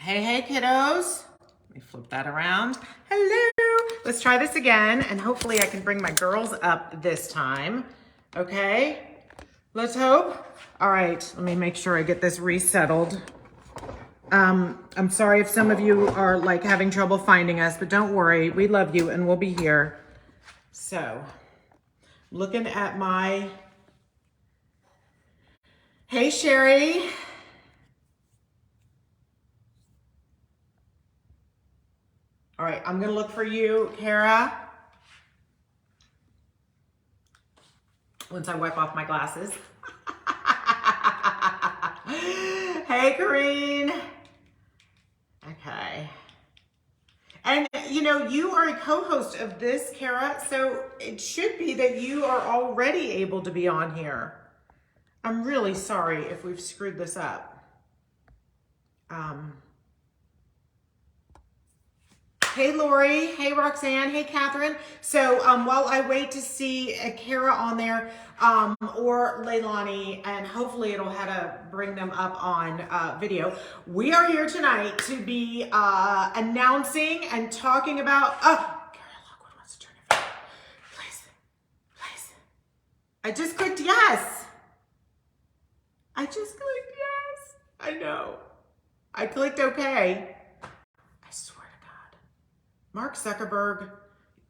Hey, hey, kiddos. Let me flip that around. Hello. Let's try this again, and hopefully I can bring my girls up this time. Okay, let's hope. All right, let me make sure I get this resettled. I'm sorry if some of you are like having trouble finding us, but don't worry. We love you and we'll be here. So, looking at my... Hey, Sherry. All right, I'm gonna look for you, Cara. Once I wipe off my glasses. Hey, Corrine. Okay. And you know, you are a co-host of this, Cara, so it should be that you are already able to be on here. I'm really sorry if we've screwed this up. Hey, Lori. Hey, Roxanne. Hey, Catherine. So while I wait to see Cara on there or Leilani, and hopefully it'll have to bring them up on video, we are here tonight to be announcing and talking about... Oh, Cara Lockwood wants to turn it on. Please. I just clicked yes. I know. I clicked okay. I swear to God. Mark Zuckerberg,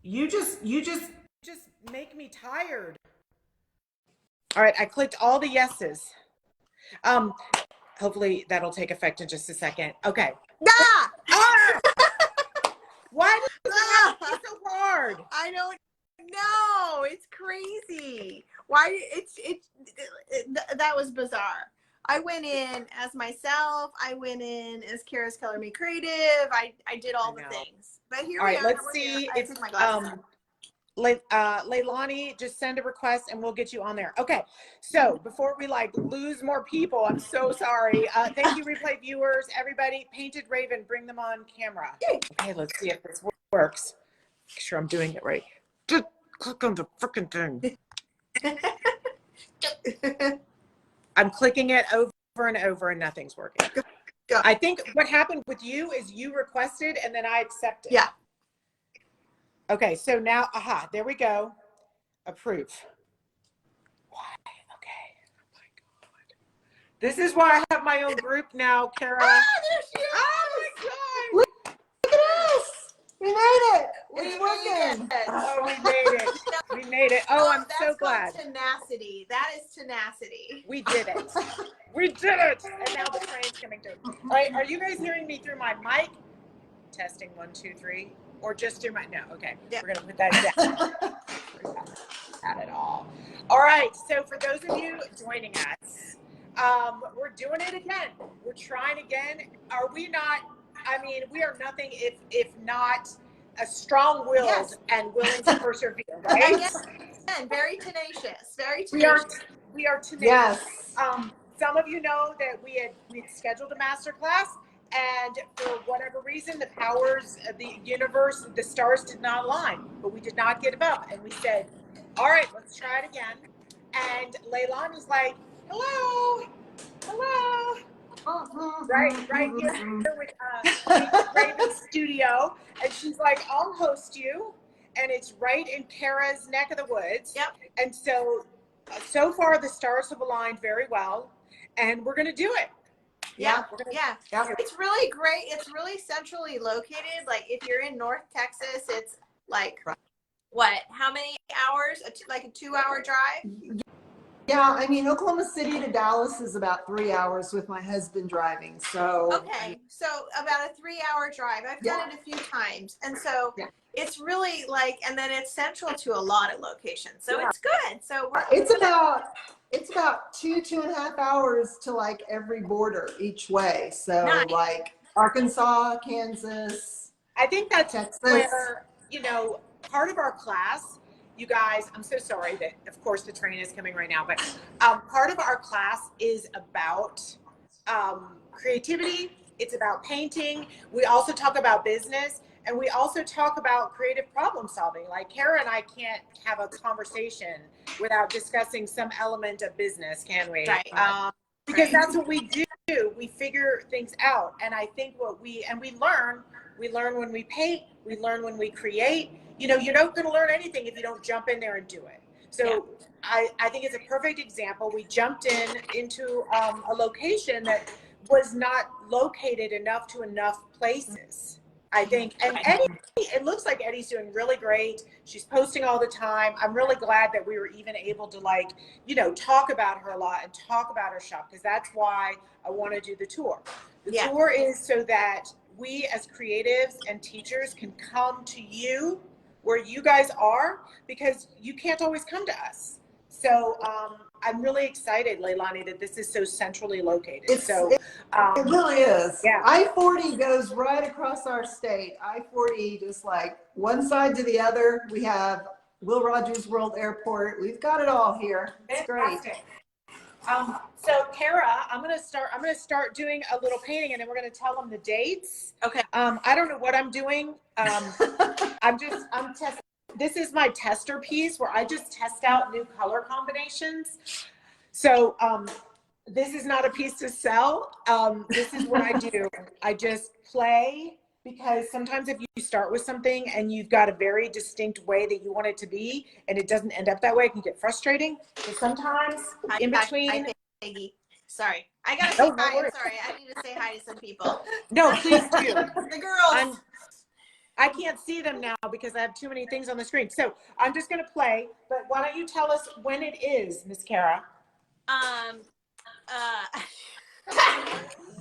you just make me tired. All right, I clicked all the yeses. Hopefully that'll take effect in just a second. Okay. Ah! Why does it have to be so hard? I don't know. It's crazy. Why? That was bizarre. I went in as myself. I went in as Cara's Color Me Creative. I did all the things. But here all we right, are. let's see if Leilani, just send a request and we'll get you on there. Okay, so before we like lose more people, I'm so sorry. Thank you, replay viewers, everybody. Painted Raven, bring them on camera. Okay, let's see if this works. Make sure I'm doing it right. Just click on the freaking thing. I'm clicking it over and over and nothing's working. I think what happened with you is you requested and then I accepted. Yeah. Okay, so now, there we go. Approve. Why? Okay. Oh my God. This is why I have my own group now, Cara. Ah, there she is. Oh my God. Look at us. We made it. It's working. Oh, we made it. We made it. Oh, I'm so glad. That's tenacity. That is tenacity. We did it. We did it. And now the train's coming through. All right, are you guys hearing me through my mic? Testing 1, 2, 3. Or just through my, no, okay. Yep. We're gonna put that down. Not at all. All right, so for those of you joining us, we're doing it again. We're trying again. Are we not, I mean, we are nothing if not a strong-willed and willing to persevere, right? Again, very tenacious, very tenacious. We are tenacious. Yes. Some of you know that we had scheduled a masterclass, and for whatever reason, the powers of the universe, the stars did not align, but we did not give up. And we said, all right, let's try it again. And Leilani was like, hello. Right here with Raven's studio. And she's like, I'll host you. And it's right in Cara's neck of the woods. Yep. And so far the stars have aligned very well. And we're going to do it. Yeah. It's really great. It's really centrally located. Like if you're in North Texas, it's like what? How many hours? Like a 2-hour drive? Yeah, I mean Oklahoma City to Dallas is about 3 hours with my husband driving. So okay, so about a 3-hour drive. I've done it a few times, and so it's really like, and then it's central to a lot of locations, so it's good. So it's about 2.5 hours to like every border each way. So like Arkansas, Kansas. I think that's Texas. Where, you know, part of our class, you guys, I'm so sorry that of course the train is coming right now, but part of our class is about creativity. It's about painting. We also talk about business, and we also talk about creative problem solving. Like Cara and I can't have a conversation without discussing some element of business, can we? Right. Because that's what we do. we figure things out. And I think we learn when we paint, we learn when we create. You know, you're not going to learn anything if you don't jump in there and do it. So I think it's a perfect example. We jumped into a location that was not located enough to enough places, I think. And Eddie, it looks like Eddie's doing really great. She's posting all the time. I'm really glad that we were even able to, like, you know, talk about her a lot and talk about her shop, because that's why I want to do the tour. The tour is so that we as creatives and teachers can come to you where you guys are, because you can't always come to us. So I'm really excited, Leilani, that this is so centrally located. It really is. Yeah. I-40 goes right across our state. I-40, just like one side to the other. We have Will Rogers World Airport. We've got it all here. It's fantastic. Great. So Cara, I'm gonna start doing a little painting, and then we're gonna tell them the dates. Okay. I don't know what I'm doing. I'm testing. This is my tester piece where I just test out new color combinations. So this is not a piece to sell. This is what I do. I just play, because sometimes if you start with something and you've got a very distinct way that you want it to be, and it doesn't end up that way, it can get frustrating. So sometimes in between. Hi, Peggy. Sorry, I gotta say hi. I'm sorry, I need to say hi to some people. No, please do. The girls. I can't see them now because I have too many things on the screen. So I'm just going to play, but why don't you tell us when it is, Miss Cara?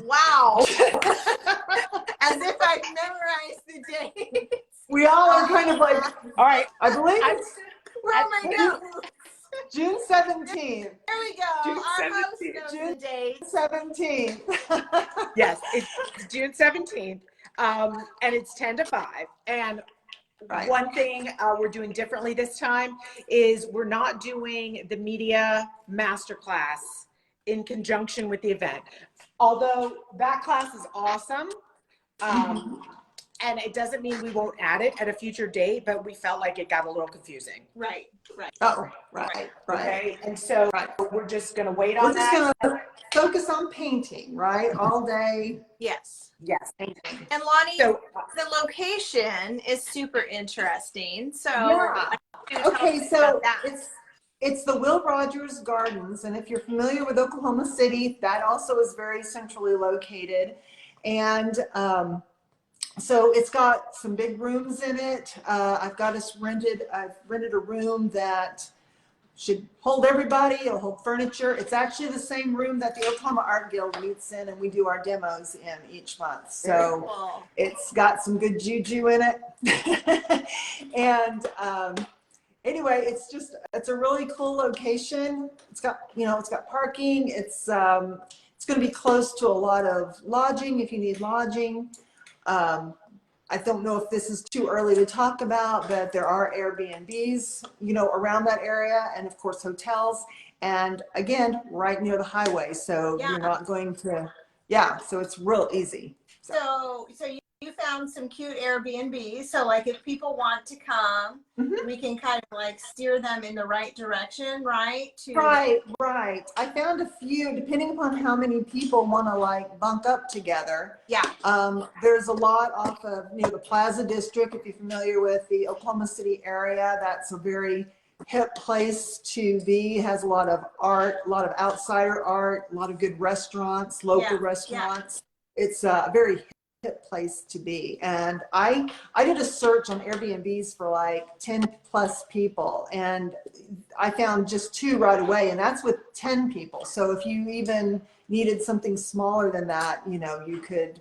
Wow. As if I've memorized the dates. We all are kind of like, all right. I believe it's where am I going? June 17th. There we go. June 17th. Yes, it's June 17th. And it's 10 to 5. And one thing we're doing differently this time is we're not doing the media masterclass in conjunction with the event. Although that class is awesome. And it doesn't mean we won't add it at a future date, but we felt like it got a little confusing. Right. Oh, right. Okay. And so we're just going to wait on that. We're just going to focus on painting, right? All day. Yes. Painting. And Lonnie, the location is super interesting. So, okay, so it's the Will Rogers Gardens, and if you're familiar with Oklahoma City, that also is very centrally located, and so it's got some big rooms in it. I've rented a room that should hold everybody. It'll hold furniture. It's actually the same room that the Oklahoma Art Guild meets in, and we do our demos in each month. So it's got some good juju in it. And anyway, it's a really cool location. It's got parking. It's going to be close to a lot of lodging if you need lodging. I don't know if this is too early to talk about, but there are Airbnbs, around that area, and of course hotels, and again, right near the highway. So you're not going to, so it's real easy. So you found some cute Airbnbs. So like if people want to come, we can kind of like steer them in the right direction, right? Right. I found a few, depending upon how many people want to like bunk up together. There's a lot off of the Plaza District. If you're familiar with the Oklahoma City area, that's a very hip place to be. It has a lot of art, a lot of outsider art, a lot of good restaurants, local restaurants. It's a very hip place to be. And I did a search on Airbnbs for like 10 plus people, and I found just 2 right away, and that's with 10 people. So if you even needed something smaller than that, you could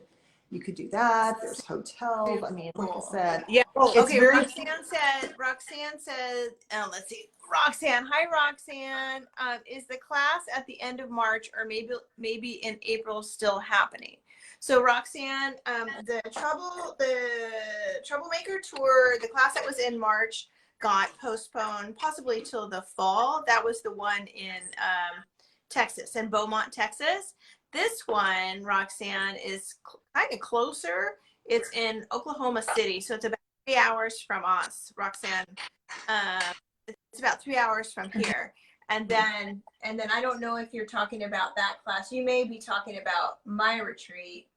do that. There's hotels. I mean, like I said, okay. Roxanne said, let's see. Roxanne, hi Roxanne. Is the class at the end of March or maybe in April still happening? So Roxanne, the Troublemaker tour, the class that was in March got postponed possibly till the fall. That was the one in Texas, in Beaumont, Texas. This one, Roxanne, is kind of closer. It's in Oklahoma City, so it's about 3 hours from us, Roxanne. It's about 3 hours from here. And then I don't know if you're talking about that class. You may be talking about my retreat.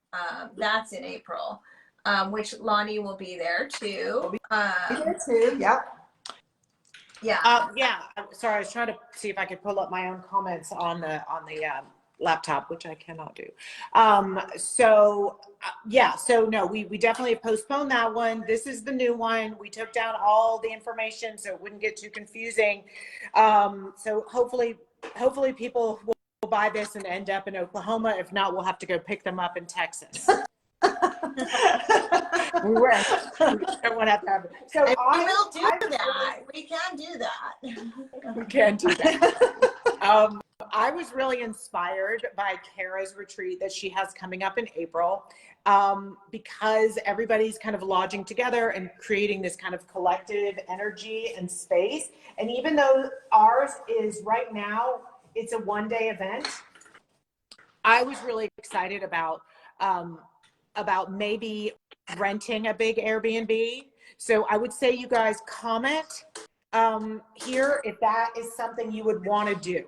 That's in April, which Lonnie will be there too. There too. Yep. Yeah. Yeah. Sorry, I was trying to see if I could pull up my own comments on the laptop, which I cannot do. Yeah. So no, we definitely postponed that one. This is the new one. We took down all the information so it wouldn't get too confusing. So hopefully people will buy this and end up in Oklahoma. If not, we'll have to go pick them up in Texas. We wish. We don't want to have it. So We will do that. We can do that. We can do that. I was really inspired by Cara's retreat that she has coming up in April, because everybody's kind of lodging together and creating this kind of collective energy and space. And even though ours is right now, it's a one-day event, I was really excited about maybe renting a big Airbnb. So I would say you guys comment here if that is something you would want to do.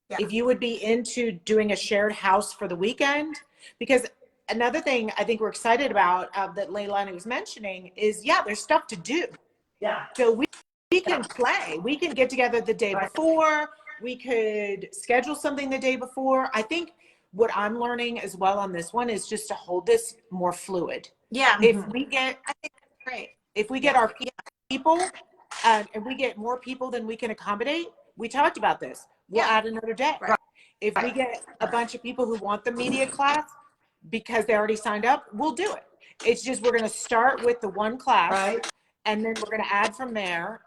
Yeah. If you would be into doing a shared house for the weekend, because another thing I think we're excited about that Leilani was mentioning is, yeah, there's stuff to do. Yeah. So we can play. We can get together the day before. We could schedule something the day before. I think what I'm learning as well on this one is just to hold this more fluid. Yeah. If we get, I think that's great. If we get our people and we get more people than we can accommodate, we talked about this. We'll add another day. Right. If we get a bunch of people who want the media class because they already signed up, we'll do it. It's just, we're going to start with the one class, and then we're going to add from there.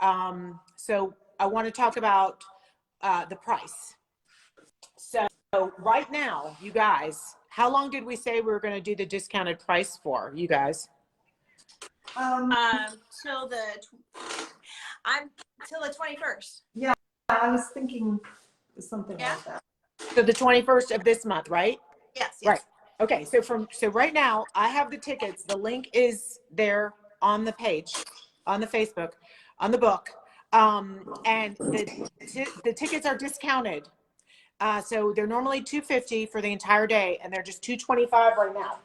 So I want to talk about the price. So right now, you guys, how long did we say we were going to do the discounted price for, you guys? Till the 21st. Yeah, I was thinking something like that. So the 21st of this month, right? Yes. Right. Okay. So right now I have the tickets. The link is there on the page, on the Facebook, on the book. And the tickets are discounted. So they're normally $250 for the entire day, and they're just $225 right now.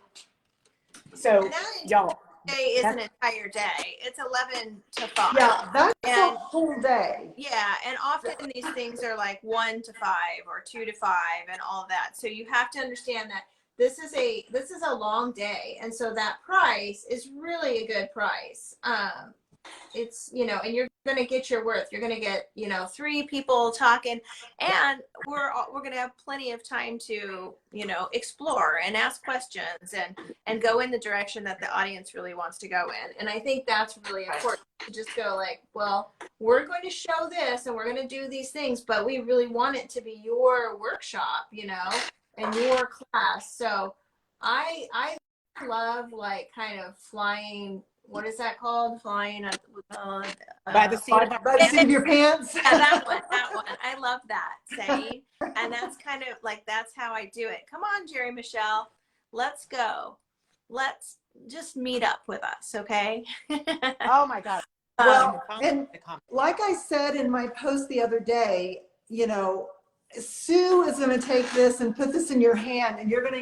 So y'all, day is an entire day. It's 11 to 5. Yeah, that's a whole day. Yeah, and often these things are like 1 to 5 or 2 to 5 and all that. So you have to understand that this is a long day, and so that price is really a good price. It's, and you're going to get your worth. You're going to get, 3 people talking, and we're going to have plenty of time to, explore and ask questions and go in the direction that the audience really wants to go in. And I think that's really important to just go like, well, we're going to show this and we're going to do these things, but we really want it to be your workshop, and your class. So I love like kind of flying. What is that called? Flying by the seat of your pants. Yeah, that one. I love that saying. And that's kind of like, that's how I do it. Come on, Jerry Michelle. Let's go. Let's just meet up with us, okay? Oh my God. Well, and like I said in my post the other day, Sue is going to take this and put this in your hand, and you're going to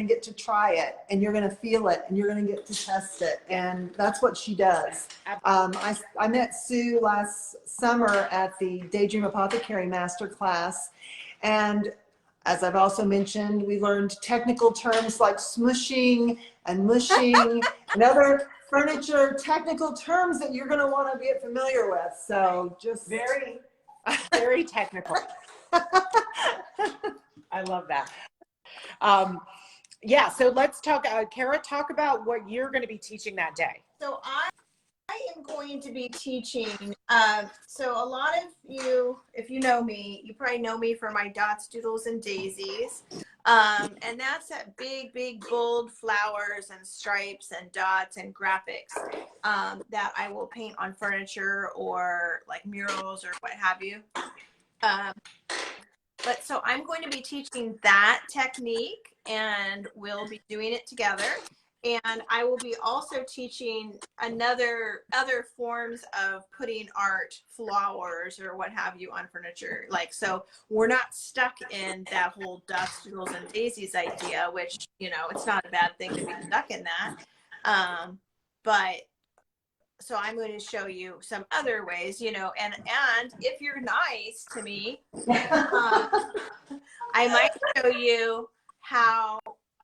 get to try it, and you're going to feel it, and you're going to get to test it. And that's what she does. I met Sue last summer at the Daydream Apothecary Masterclass. And as I've also mentioned, we learned technical terms like smushing and mushing and other furniture technical terms that you're going to want to get familiar with. So just very, very technical. I love that. Yeah, so let's talk, Cara, talk about what you're going to be teaching that day. So I am going to be teaching, so a lot of you, if you know me, you probably know me for my dots, doodles, and daisies. And that's that big, bold flowers and stripes and dots and graphics that I will paint on furniture or like murals or what have you. But so I'm going to be teaching that technique, and we'll be doing it together. And I will be also teaching other forms of putting art, flowers, or what have you on furniture. Like, so we're not stuck in that whole dustles and daisies idea, which, you know, it's not a bad thing to be stuck in that. But so I'm going to show you some other ways, you know, and if you're nice to me, I might show you how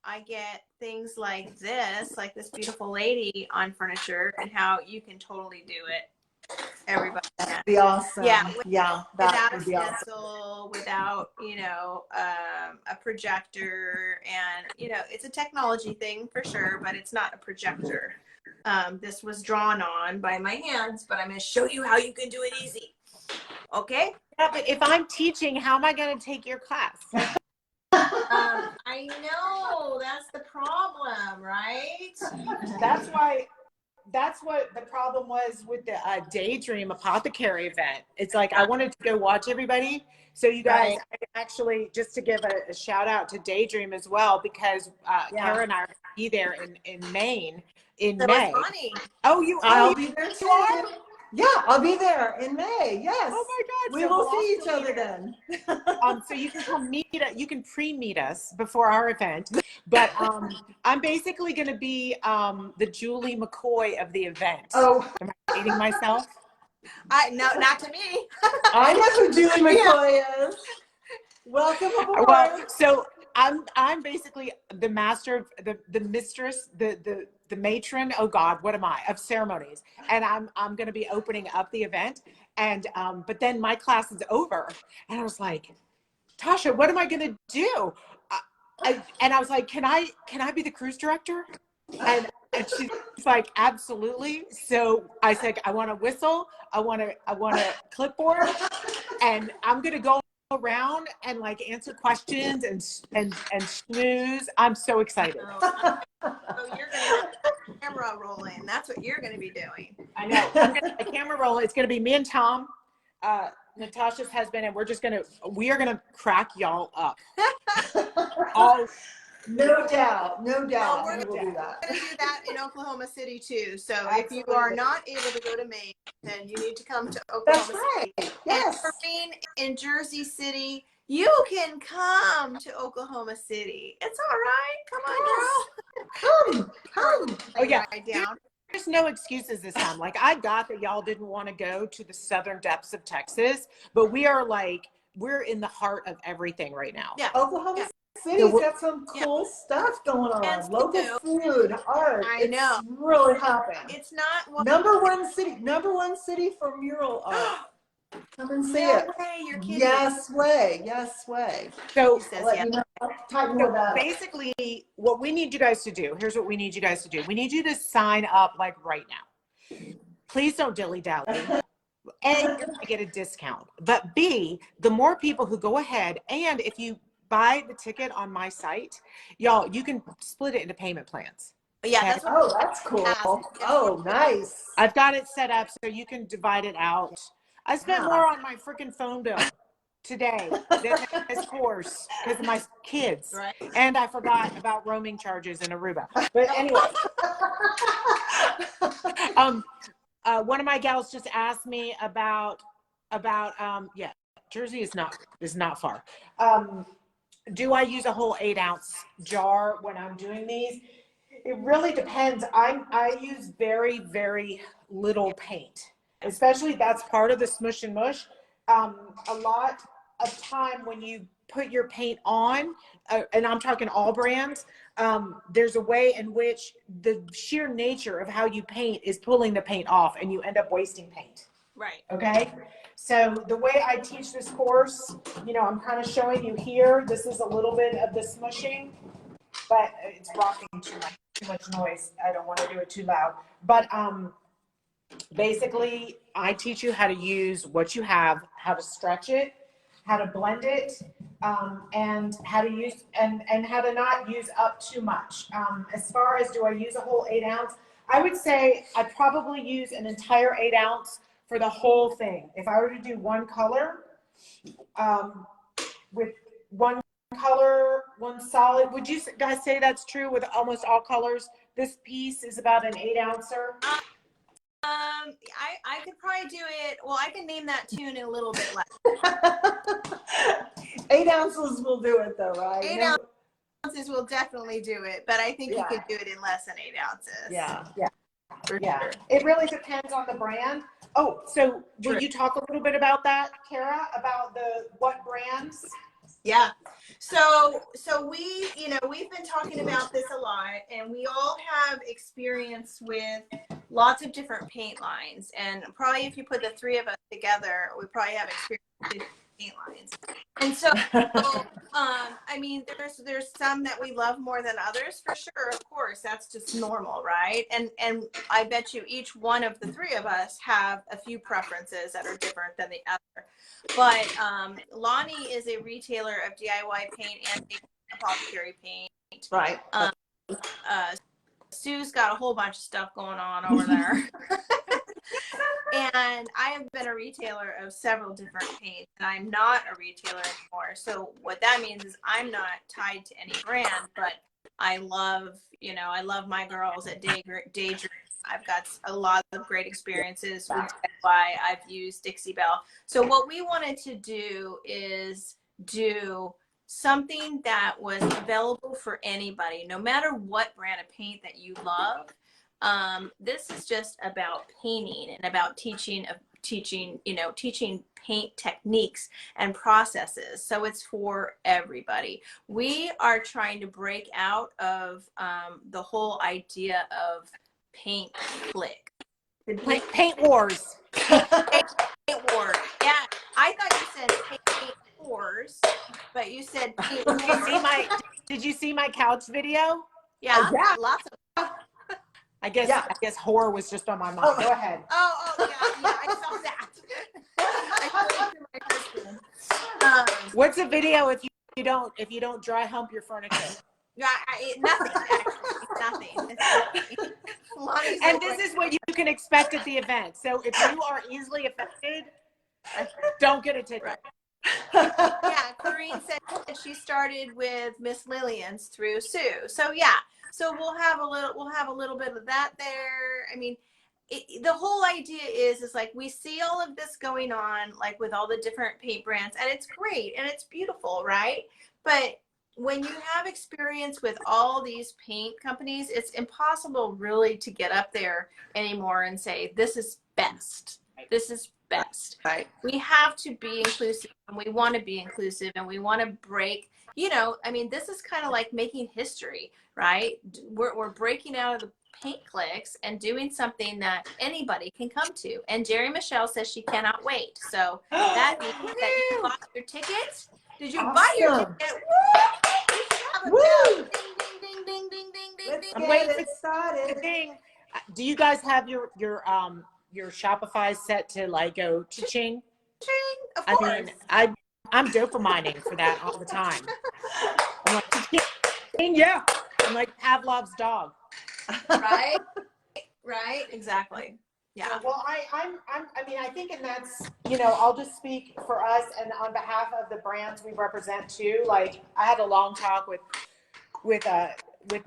I get things like this beautiful lady on furniture, and how you can totally do it. Everybody can. That'd be awesome. Yeah, that without a would be awesome. stencil, without, you know, a projector, and, you know, it's a technology thing for sure, but it's not a projector. This was drawn on by my hands, but I'm going to show you how you can do it easy. Okay? Yeah, but if I'm teaching, how am I going to take your class? I know, that's the problem, right? That's what the problem was with the Daydream Apothecary event. It's like, I wanted to go watch everybody. So you guys, actually, just to give a shout out to Daydream as well, because Cara and I are going to be there in Maine in May. I'll be there too. Yeah, I'll be there in May. Yes. Oh my God. We will see each other then. So you can come you can pre-meet us before our event. But I'm basically going to be the Julie McCoy of the event. Oh. Am I dating myself? No, not to me. I know who Julie McCoy is. Welcome aboard. Well, so I'm basically the master, the mistress, the matron, oh God, what am I, of ceremonies. And I'm going to be opening up the event. And, but then my class is over. And I was like, Tasha, what am I going to do? And I was like, can I be the cruise director? And she's like, absolutely. So I said, I want a whistle. I want a clipboard, and I'm going to go around and like answer questions and schmooze. I'm so excited. So you're going to have the camera rolling. That's what you're going to be doing. I know. I'm going to the camera roll. It's going to be me and Tom, Natasha's husband, and we are going to crack y'all up. No doubt. No doubt. We're We will do that. going to do that in Oklahoma City too. So if you are not able to go to Maine, then you need to come to Oklahoma City. That's right. Yes. And Maine in Jersey City, you can come to Oklahoma City. It's all right. Come on, girl. Come. Oh yeah. Right down. There's no excuses this time. Like, I got that y'all didn't want to go to the southern depths of Texas, but we're in the heart of everything right now. Yeah. Oklahoma City's got some cool stuff going on. And local food, art. I know. It's really hopping. It's not number one city for mural art. Come and see it. No way, you're kidding. Yes way. So, Basically, basically, what we need you guys to do, here's what we need you guys to do. We need you to sign up like right now. Please don't dilly-dally. A, you're going to get a discount. But B, the more people who go ahead, and if you buy the ticket on my site, y'all, you can split it into payment plans. Yeah, okay? that's cool. Oh, nice. I've got it set up so you can divide it out. I spent more on my freaking phone bill today than this course because of my kids. Right. And I forgot about roaming charges in Aruba. But anyway, one of my gals just asked me about Jersey is not far. Do I use a whole 8-ounce jar when I'm doing these? It really depends. I use very, very little paint. Especially that's part of the smush and mush. A lot of time when you put your paint on, and I'm talking all brands, there's a way in which the sheer nature of how you paint is pulling the paint off, and you end up wasting paint. Right. Okay. So the way I teach this course, I'm kind of showing you here. This is a little bit of the smushing, but it's rocking too much noise. I don't want to do it too loud. But basically, I teach you how to use what you have, how to stretch it, how to blend it, and how to use and how to not use up too much. As far as do I use a whole 8-ounce, I would say I probably use an entire 8-ounce for the whole thing. If I were to do one color, with one color, one solid. Would you guys say that's true with almost all colors? This piece is about an 8-ouncer. I could probably do it. Well, I can name that tune in a little bit less. 8 ounces will do it though, right? 8 ounces will definitely do it, but I think you could do it in less than 8 ounces. Yeah. For Yeah. sure. It really depends on the brand. Oh, so will you talk a little bit about that, Cara, about what brands? Yeah. So we, we've been talking about this a lot, and we all have experience with lots of different paint lines. And probably if you put the three of us together, we probably have experience with different paint lines. And so, I mean, there's some that we love more than others, for sure. Of course, that's just normal, right? And I bet you each one of the three of us have a few preferences that are different than the other. But Lonnie is a retailer of DIY paint and apothecary paint. Right. Sue's got a whole bunch of stuff going on over there. And I have been a retailer of several different paints, and I'm not a retailer anymore. So what that means is I'm not tied to any brand, but I love my girls at Daydream. I've got a lot of great experiences with DIY. I've used Dixie Belle. So what we wanted to do is do something that was available for anybody, no matter what brand of paint that you love. This is just about painting and about teaching paint techniques and processes. So it's for everybody. We are trying to break out of the whole idea of paint click. Paint wars. Paint wars. Yeah, I thought you said paint wars, but you said paint wars. Did you see my couch video? Yeah, lots of. I guess whore was just on my mind. Go ahead. Oh, yeah, I saw that. I showed it to my husband. What's a video if you don't dry hump your furniture? Yeah, nothing. Actually, nothing. And this is what you can expect at the event. So if you are easily affected, don't get a ticket. Yeah, Corrine said she started with Miss Lillian's through Sue. So yeah. So we'll have a little bit of that there. I mean, the whole idea is like we see all of this going on, like with all the different paint brands, and it's great and it's beautiful, right? But when you have experience with all these paint companies, it's impossible really to get up there anymore and say, this is best. This is best. Right. We have to be inclusive, and we want to be inclusive, and we want to break, I mean, this is kind of like making history, right? We're breaking out of the paint clicks and doing something that anybody can come to. And Jerry Michelle says she cannot wait. So that means that you bought your ticket. Did you buy your ticket? Woo! Ding, ding, ding, ding, ding, ding, ding. I'm waiting for it started. Ding. Do you guys have your Shopify set to like go cha-ching? Of course. I mean, I'm dopamining for that all the time. I'm like, cha-ching, yeah. I'm like Pavlov's dog. Right. Right. Exactly. Yeah. Well, I think, and that's, I'll just speak for us and on behalf of the brands we represent too. Like, I had a long talk with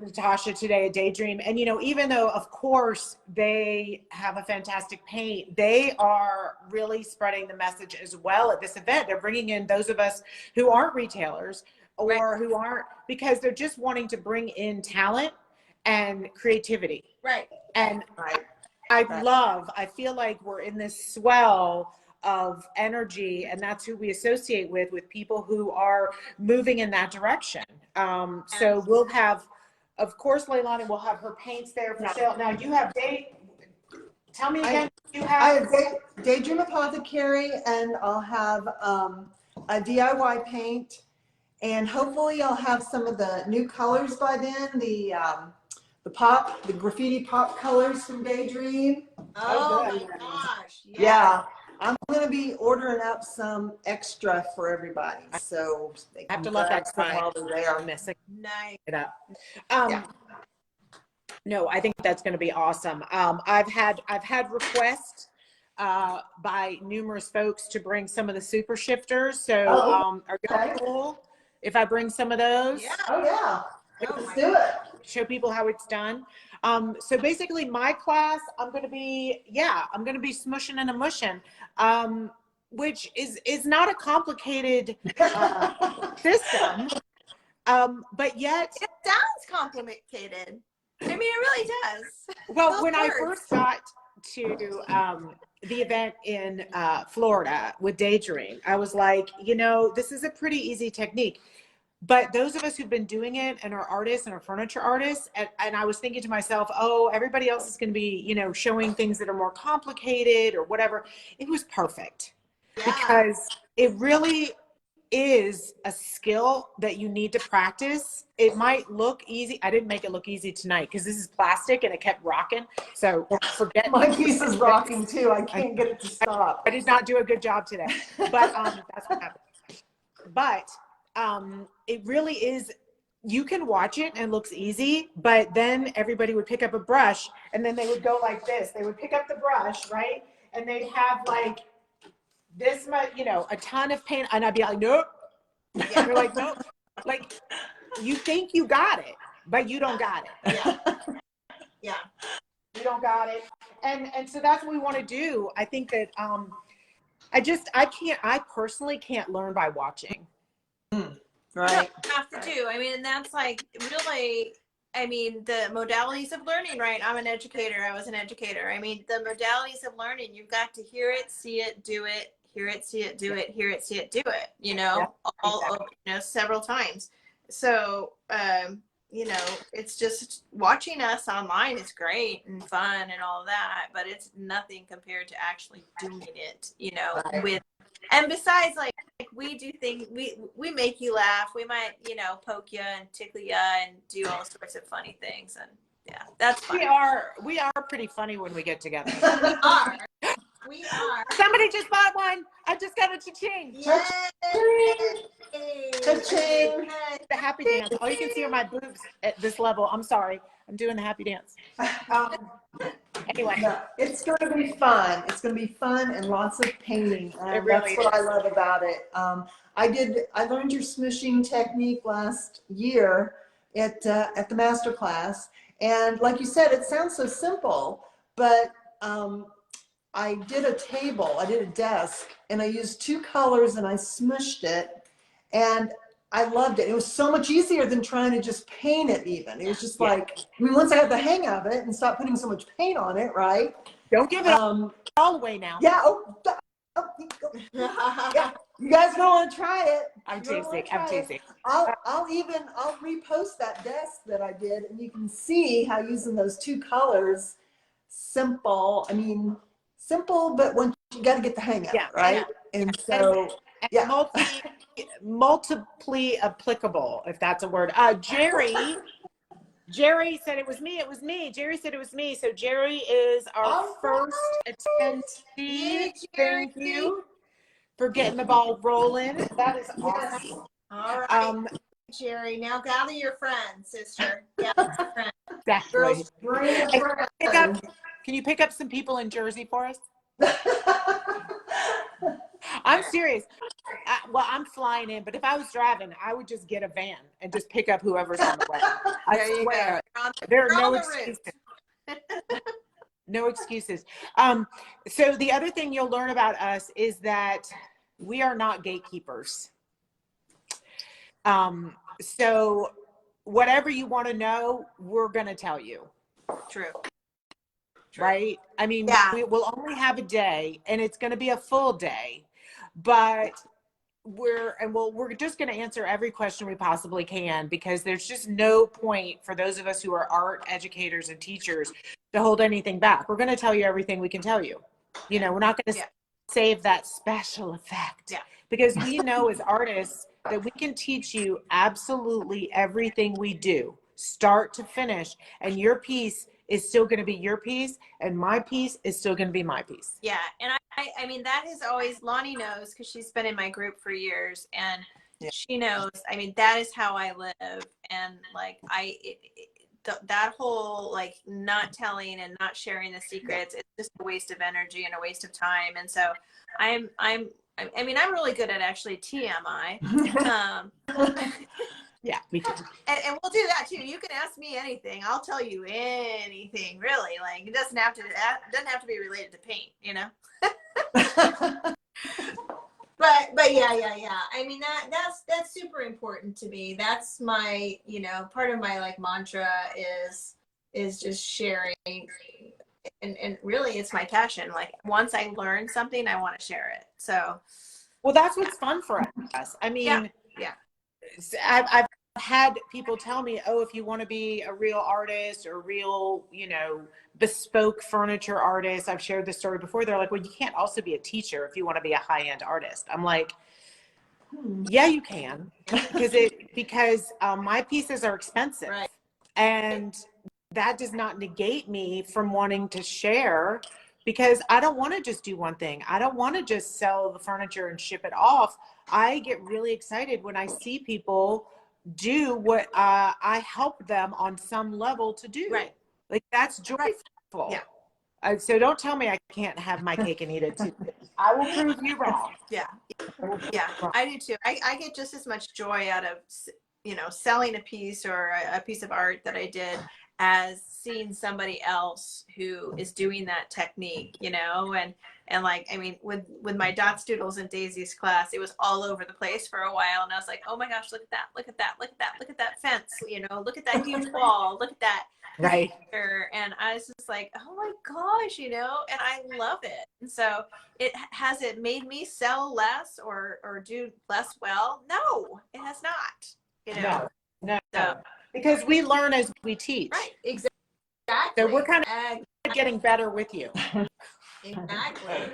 Natasha today at Daydream, and even though of course they have a fantastic paint, they are really spreading the message as well at this event. They're bringing in those of us who aren't retailers or who aren't, because they're just wanting to bring in talent and creativity. Right. And I feel like we're in this swell of energy, and that's who we associate with people who are moving in that direction. So we'll have, of course, Leilani will have her paints there for sale. Now you have tell me again, I have Daydream Apothecary, and I'll have a DIY paint, and hopefully I'll have some of the new colors by then, the graffiti pop colors from Daydream. Oh my gosh. Yeah. I'm going to be ordering up some extra for everybody, so they can have to let that some while they're there. missing Nice. it up. No, I think that's going to be awesome. I've had requests by numerous folks to bring some of the super shifters. So are you cool if I bring some of those? Yeah. Oh yeah. Let's do it. Show people how it's done. So basically my class, I'm going to be smushing and a mushing, which is not a complicated system. But yet It sounds complicated. I mean, it really does. well, Those when I words. first got to the event in Florida with Daydream, I was like, this is a pretty easy technique. But those of us who've been doing it and are artists and are furniture artists, and I was thinking to myself, oh, everybody else is going to be, showing things that are more complicated or whatever. It was perfect because it really is a skill that you need to practice. It might look easy. I didn't make it look easy tonight because this is plastic and it kept rocking. So forget My piece is rocking too. I can't get it to stop. I did not do a good job today, but that's what happened. But it really is, you can watch it and it looks easy, but then everybody would pick up a brush and then they would go like this. They would pick up the brush, right? And they'd have like this much, a ton of paint. And I'd be like, nope. Yeah. They're like, nope. Like, you think you got it, but you don't got it. Yeah. Yeah. You don't got it. And so that's what we want to do. I think that I personally can't learn by watching. Right. You have to do. I mean, and that's like really, I mean, the modalities of learning, right? I'm an educator. I was an educator. I mean, the modalities of learning, you've got to hear it, see it, do it, hear it, see it, do it, hear it, see it, do it, several times. So, it's just watching us online is great and fun and all that, but it's nothing compared to actually doing it, Right. and besides, like we do things, we make you laugh. We might, poke you and tickle you and do all sorts of funny things. And yeah, that's fun. We are pretty funny when we get together. We are. Somebody just bought one. I just got a cha-ching. Cha-ching. The happy dance. All you can see are my boobs at this level. I'm sorry. I'm doing the happy dance. Anyway. No, it's going to be fun. It's going to be fun and lots of painting. It really That's what I love about it. I learned your smooshing technique last year at the Masterclass. And like you said, it sounds so simple, but I did a table, I did a desk, and I used 2 colors and I smushed it, and I loved it. It was so much easier than trying to just paint it even. It was just like, I mean, once I got the hang of it and stopped putting so much paint on it, right? Don't give it all away now. Yeah. Yeah. You guys don't want to try it. I'm teasing. I'll repost that desk that I did, and you can see how using those 2 colors, simple, but once you got to get the hang of it, right? And so, multiply applicable, if that's a word. Jerry said it was me. Jerry said it was me. So Jerry is our first attendee. Thank you for getting the ball rolling. That is awesome. All right, Jerry. Now gather your friends, sister. Gather your friends. Exactly. bring Can you pick up some people in Jersey for us? I'm serious. I'm flying in, but if I was driving, I would just get a van and just pick up whoever's on the way. I swear. There are no excuses. No excuses. So the other thing you'll learn about us is that we are not gatekeepers. So whatever you want to know, we're going to tell you. True. Right? I mean, we will only have a day, and it's going to be a full day, but we're just going to answer every question we possibly can, because there's just no point for those of us who are art educators and teachers to hold anything back. We're going to tell you everything we can tell you. We're not going to save that special effect, because we know as artists that we can teach you absolutely everything we do, start to finish, and your piece is still going to be your piece, and my piece is still going to be my piece. Yeah. And I mean, that is always, Lonnie knows, because she's been in my group for years, and she knows, I mean, that is how I live. And like, that whole like not telling and not sharing the secrets, it's just a waste of energy and a waste of time. And so I mean, I'm really good at actually TMI. Yeah, me too. And we'll do that too. You can ask me anything. I'll tell you anything, really. Like it doesn't have to be related to paint, you know? But yeah. I mean, that's super important to me. That's my, you know, part of my like mantra is just sharing. And really it's my passion. Like once I learn something, I want to share it. So well, that's what's fun for us. I mean, yeah. I've had people tell me, oh, if you want to be a real artist or real, you know, bespoke furniture artist, I've shared this story before. They're like, well, you can't also be a teacher if you want to be a high-end artist. I'm like, yeah, you can, because my pieces are expensive, Right. and that does not negate me from wanting to share, because I don't want to just do one thing. I don't want to just sell the furniture and ship it off. I get really excited when I see people do what I help them on some level to do. Right. Like that's joyful. Yeah. So don't tell me I can't have my cake and eat it too. I will prove you wrong. Yeah. I do too. I get just as much joy out of, you know, selling a piece or a piece of art that I did as seeing somebody else who is doing that technique, you know, and like, I mean, with my dots, doodles, and daisies class, it was all over the place for a while. And I was like, oh my gosh, look at that, look at that, look at that, look at that fence, you know, look at that huge wall, look at that. Right. And I was just like, oh my gosh, you know, and I love it. And so has it made me sell less or do less well? No, it has not, you know. No. So, because we learn as we teach. right, exactly. So we're kind of getting better with you. Exactly.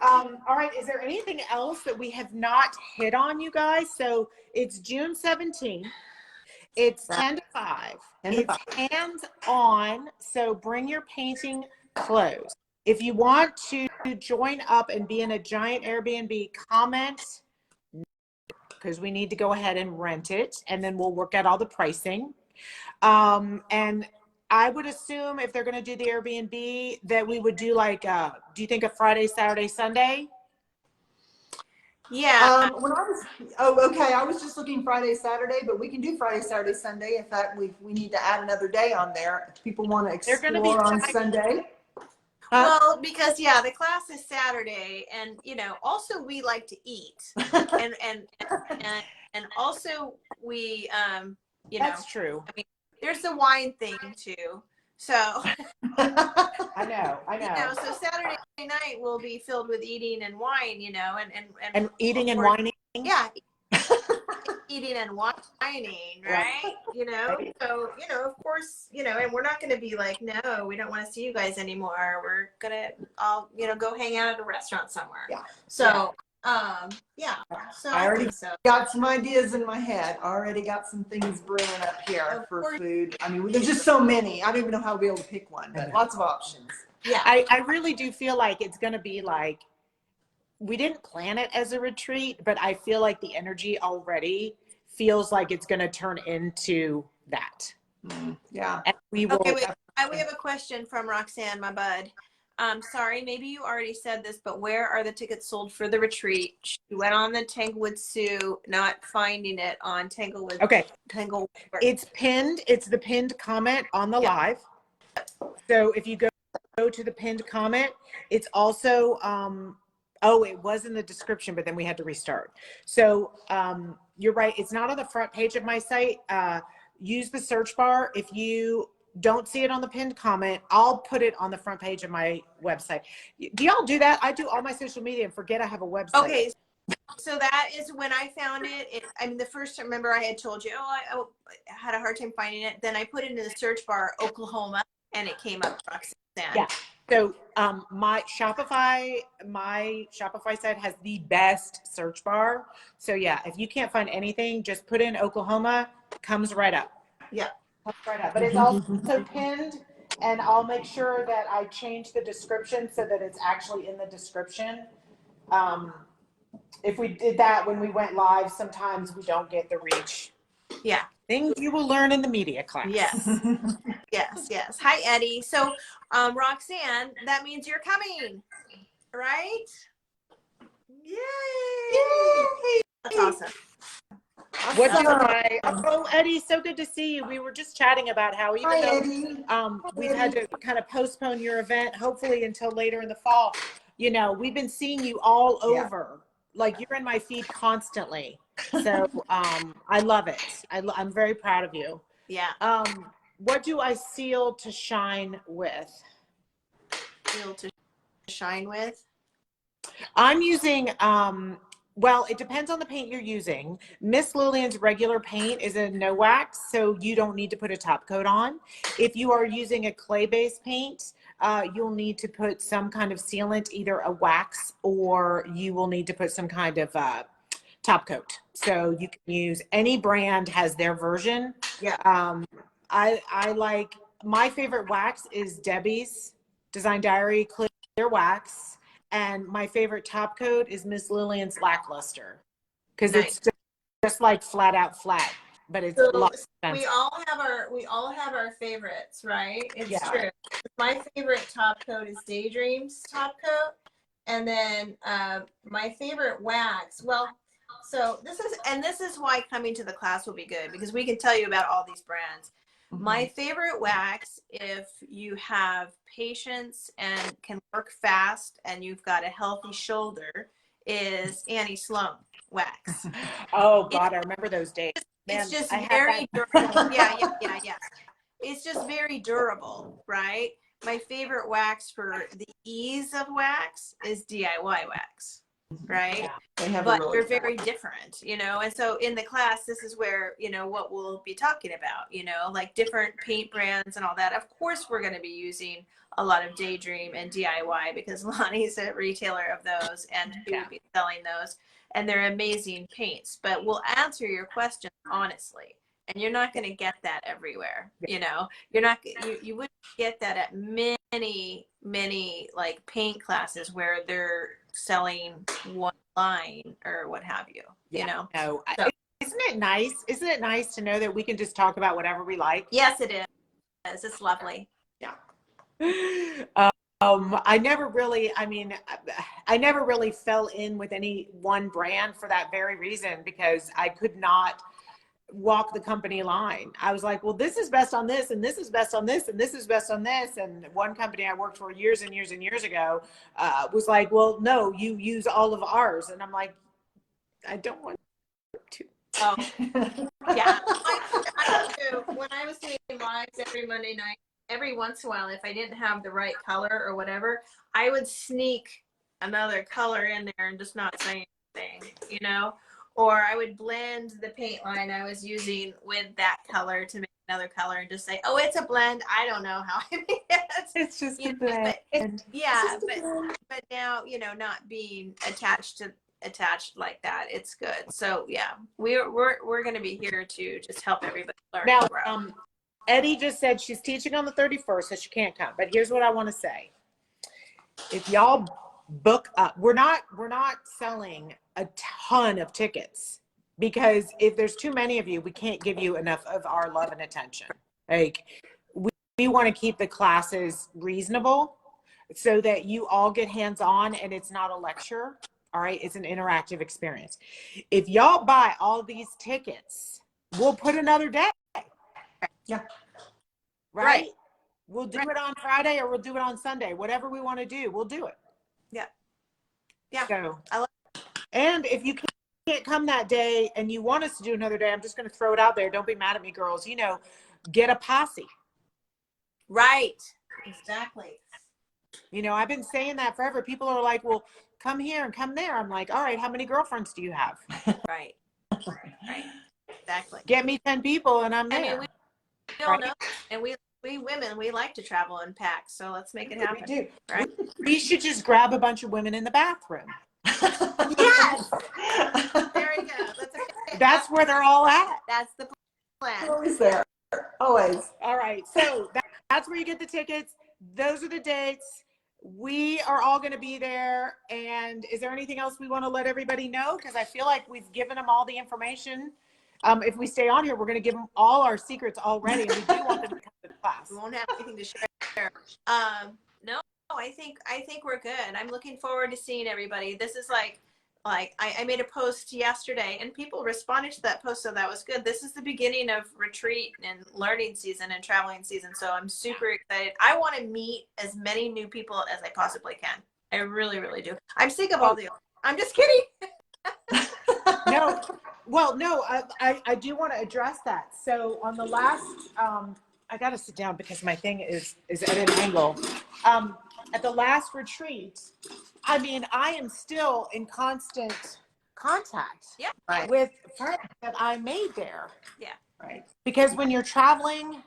All right. Is there anything else that we have not hit on, you guys? So it's June 17th. It's 10 to 5. It's hands-on. So bring your painting clothes. If you want to join up and be in a giant Airbnb, comment, because we need to go ahead and rent it, and then we'll work out all the pricing. And I would assume if they're going to do the Airbnb that we would do like, do you think a Friday, Saturday, Sunday? Yeah. I was just looking Friday, Saturday, but we can do Friday, Saturday, Sunday if that we need to add another day on there. If people want to explore on Sunday. Well, because the class is Saturday, and you know, also we like to eat, and also we, you know, that's true. I mean, there's the wine thing too. So I know. You know, so Saturday night will be filled with eating and wine, you know, and eating and whining. Yeah. Eating and whining, right? You know, so, you know, of course, you know, and we're not going to be like, no, we don't want to see you guys anymore. We're going to all, you know, go hang out at a restaurant somewhere. Yeah. So, so I already got some ideas in my head. Already got some things brewing up here for food. I mean, there's just so many. I don't even know how to be able to pick one, but lots of options. Yeah. I really do feel like it's going to be like, we didn't plan it as a retreat, but I feel like the energy already feels like it's going to turn into that. Yeah. And we will. Okay, we have a question from Roxanne, my bud. Sorry, maybe you already said this, but where are the tickets sold for the retreat? She went on the Tanglewood Sue, not finding it on Tanglewood. Okay. Tanglewood. It's pinned. It's the pinned comment on the live. So if you go to the pinned comment, it's also, it was in the description, but then we had to restart. So you're right. It's not on the front page of my site. Use the search bar. If you don't see it on the pinned comment, I'll put it on the front page of my website. Do y'all do that? I do all my social media and forget I have a website. Okay. So that is when I found it. I mean, the first time, remember I had told you, I had a hard time finding it. Then I put it in the search bar, Oklahoma, and it came up, Roxanne. Yeah. So my Shopify site has the best search bar. So yeah, if you can't find anything, just put in Oklahoma, comes right up. Yeah. Comes right up. But it's also pinned, and I'll make sure that I change the description so that it's actually in the description. If we did that when we went live, sometimes we don't get the reach. Yeah. Things you will learn in the media class. Yes. Yes. Hi, Eddie. So, Roxanne, that means you're coming, right? Yay! That's awesome. What do I? Oh, Eddie, so good to see you. We were just chatting about how even though we've had to kind of postpone your event, hopefully until later in the fall. You know, we've been seeing you all over. Like you're in my feed constantly. So I love it. I'm very proud of you. Yeah. What do I seal to shine with? Seal to shine with? I'm using, well, it depends on the paint you're using. Miss Lillian's regular paint is a no wax, so you don't need to put a top coat on. If you are using a clay-based paint, you'll need to put some kind of sealant, either a wax, or you will need to put some kind of top coat. So you can use any brand has their version. Yeah. I like, my favorite wax is Debbie's Design Diary Clear Wax. And my favorite top coat is Miss Lillian's Lackluster, because it's just like flat out flat, but it's a lot expensive. We all have our favorites, right? It's true. My favorite top coat is Daydream's top coat, and then my favorite wax. Well, so this is why coming to the class will be good, because we can tell you about all these brands. My favorite wax, if you have patience and can work fast and you've got a healthy shoulder, is Annie Sloan wax. Oh God, I remember those days. It's just very durable. Yeah. It's just very durable, right? My favorite wax for the ease of wax is DIY wax, right? But they're very different, you know. And so in the class, this is where, you know, what we'll be talking about, you know, like different paint brands and all that. Of course, we're going to be using a lot of Daydream and DIY because Lonnie's a retailer of those and she will be selling those. And they're amazing paints. But we'll answer your questions honestly. And you're not going to get that everywhere, you know. You're not, you wouldn't get that at many like paint classes where they're selling one line or what have you, you know. No, so, isn't it nice to know that we can just talk about whatever we like? Yes, it is. It's lovely. I never really fell in with any one brand for that very reason, because I could not walk the company line. I was like, well, this is best on this, and this is best on this, and this is best on this. And one company I worked for years and years and years ago was like, well, no, you use all of ours. And I'm like, I don't want to. Oh, yeah. I do. When I was doing lives every Monday night, every once in a while, if I didn't have the right color or whatever, I would sneak another color in there and just not say anything, you know? Or I would blend the paint line I was using with that color to make another color and just say, oh, it's a blend. I don't know how I made it. It's just a blend. But now, you know, not being attached like that, it's good. So yeah, we're going to be here to just help everybody learn. Now, Eddie just said she's teaching on the 31st, so she can't come. But here's what I want to say. If y'all book up, we're not selling a ton of tickets, because if there's too many of you, we can't give you enough of our love and attention. Like we want to keep the classes reasonable so that you all get hands-on and it's not a lecture. All right, it's an interactive experience. If y'all buy all these tickets, we'll put another day. Yeah. Right. We'll do it on Friday or we'll do it on Sunday. Whatever we want to do, we'll do it. Yeah. So, and if you can't come that day and you want us to do another day, I'm just going to throw it out there. Don't be mad at me, girls. You know, get a posse. Right. Exactly. You know, I've been saying that forever. People are like, well, come here and come there. I'm like, all right, how many girlfriends do you have? Right. Exactly. Get me 10 people and I'm there. I mean, we all know, and we women, we like to travel in packs, so let's make it happen. We do. Right? We should just grab a bunch of women in the bathroom. Yes. There you go. That's where they're all at. That's the plan. Always there. Always. All right. So that's where you get the tickets. Those are the dates. We are all going to be there. And is there anything else we want to let everybody know? Because I feel like we've given them all the information. if we stay on here, we're going to give them all our secrets already, and we do want them to come to the class. We won't have anything to share. No, I think we're good. I'm looking forward to seeing everybody. This is like I made a post yesterday and people responded to that post, so that was good. This is the beginning of retreat and learning season and traveling season, so I'm super excited. I want to meet as many new people as I possibly can. I really, really do. I'm sick of all the. I'm just kidding. No, well, no, I do want to address that. So on the last, I got to sit down because my thing is at an angle. At the last retreat, I mean, I am still in constant contact with friends that I made there. Yeah. Right. Because when you're traveling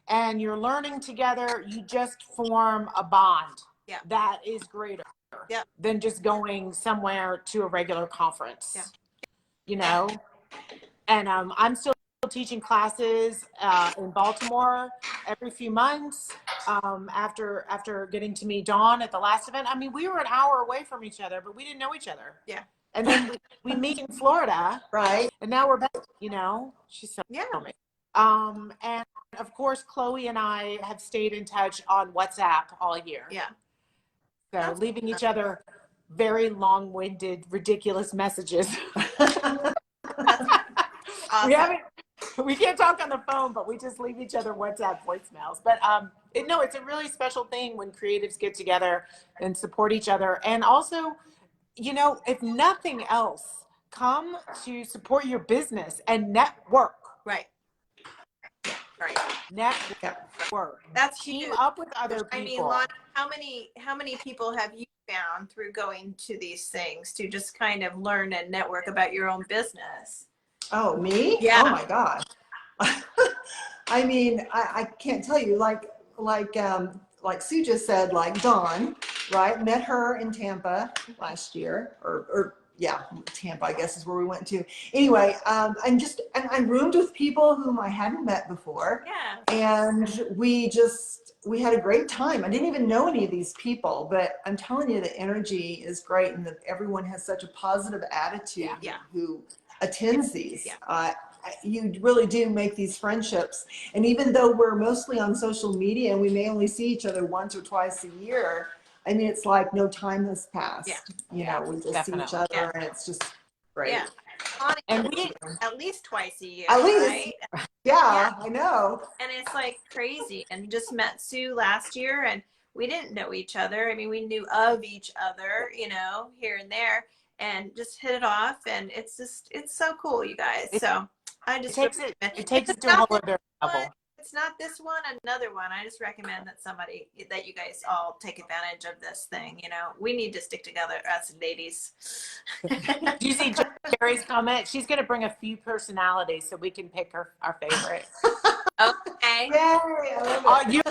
and you're learning together, you just form a bond that is greater than just going somewhere to a regular conference. Yeah. You know, and I'm still teaching classes in Baltimore every few months. After getting to meet Dawn at the last event, I mean, we were an hour away from each other, but we didn't know each other. Yeah. And then we meet in Florida, Right. and now we're back. You know, she's so amazing. And of course, Chloe and I have stayed in touch on WhatsApp all year. Yeah. So leaving each other very long-winded, ridiculous messages. Awesome. We can't talk on the phone, but we just leave each other WhatsApp voicemails. But it's a really special thing when creatives get together and support each other. And also, you know, if nothing else, come to support your business and network. Right. Network. That's team huge. up with other people. I mean, Lonnie, how many people have you found through going to these things to just kind of learn and network about your own business? Oh, me? Yeah. Oh my gosh. I mean, I can't tell you, like Sue just said, like Dawn, right? Met her in Tampa last year, or Tampa, I guess is where we went to. Anyway, and I roomed with people whom I hadn't met before. Yeah. And we had a great time. I didn't even know any of these people, but I'm telling you, the energy is great, and that everyone has such a positive attitude who attends these. You really do make these friendships. And even though we're mostly on social media and we may only see each other once or twice a year, I mean, it's like no time has passed. You know, we just see each other and it's just great. Yeah. And we at least twice a year. At least. Right? Yeah, I know. And it's like crazy. And just met Sue last year and we didn't know each other. I mean, we knew of each other, you know, here and there, and just hit it off. And it's so cool, you guys. So I just it takes it to a whole other level. It's not this one, another one. I just recommend that you guys all take advantage of this thing. You know, we need to stick together as ladies. Do you see Jerry's comment? She's going to bring a few personalities so we can pick our favorite. Okay. Yay,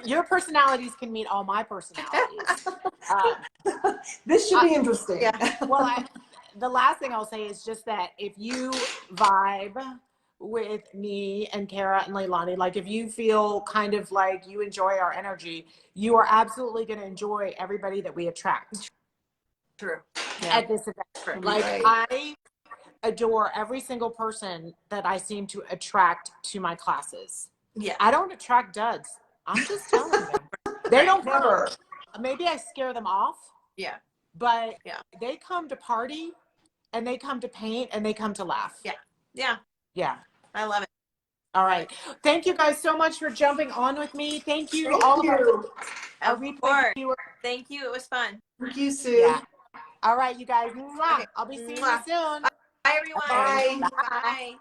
your personalities can meet all my personalities. This should be interesting. Yeah. Well, the last thing I'll say is just that if you vibe with me and Cara and Leilani, like if you feel kind of like you enjoy our energy, you are absolutely going to enjoy everybody that we attract. True. At this event. True. Like I adore every single person that I seem to attract to my classes. Yeah. I don't attract duds. I'm just telling them. They don't come. Maybe I scare them off. Yeah. But they come to party and they come to paint and they come to laugh. Yeah. Yeah. Yeah. I love it. All right. Thank you guys so much for jumping on with me. Thank you to all of our replay viewers. Thank you. It was fun. Thank you, Sue. Yeah. All right, you guys. Okay. I'll be seeing you soon. Bye, everyone. Bye. Bye.